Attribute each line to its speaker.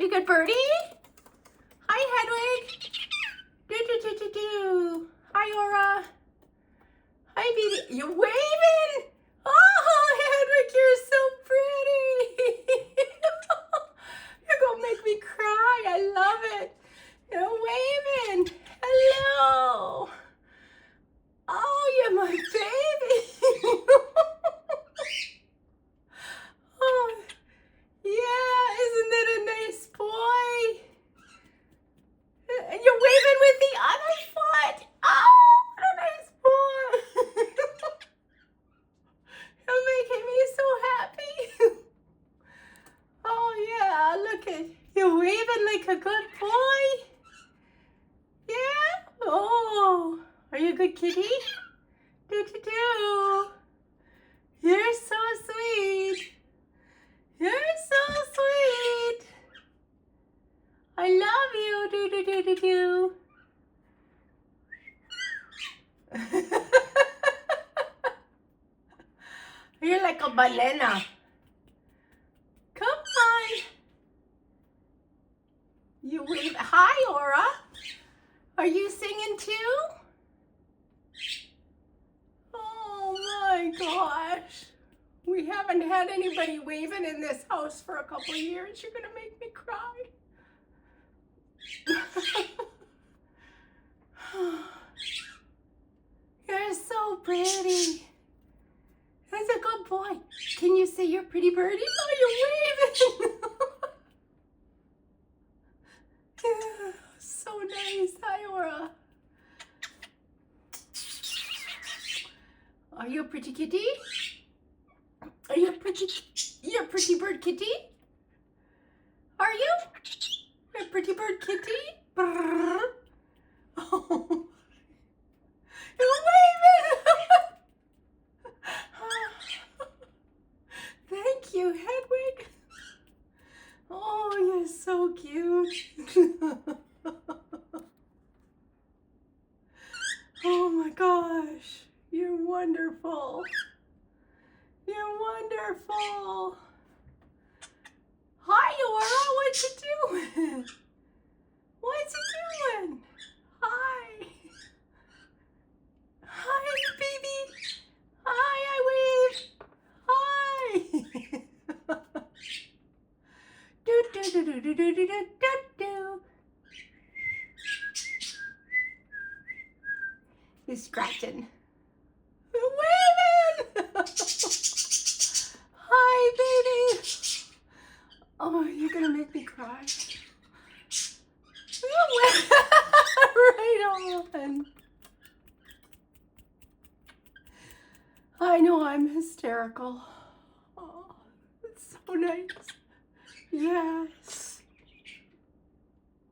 Speaker 1: you good birdie? Hi, Hedwig. Do. Hi, Aura. Hi, baby. You waving? Oh, Hedwig, you're so pretty. You're going to make me cry. I love it. You're waving. Hello. Oh, you're my baby. Oh, yeah, isn't that a nice boy? And you're waving with the other foot. Oh, what a nice boy. You're making me so happy. Oh, yeah, look at you're waving like a good boy. Yeah? Oh, are you a good kitty? Do. You're so sweet. You're so sweet. I love you. Do. You're like a banana. Come on. You wave. Hi, Aura. Are you singing too? Oh my gosh. We haven't had anybody waving in this house for a couple of years. You're going to make me cry. You're so pretty. That's a good boy. Can you say you're pretty birdie? Oh, you're waving. Yeah, so nice. Hi, Aura. Are you a pretty kitty? Are you you're a pretty bird kitty? Are you? You're a pretty bird kitty? Brrr. Oh. You're waving! Thank you, Hedwig. Oh, you're so cute. Oh my gosh, you're wonderful. You're wonderful. Hi, Aura, what you doing? What's you doing? Hi. Hi, baby. Hi, I wave. Hi. Do. He's scratching. Waving. Hi, baby. Oh, you're gonna make me cry. Right on. I know I'm hysterical. Oh, it's so nice. Yes.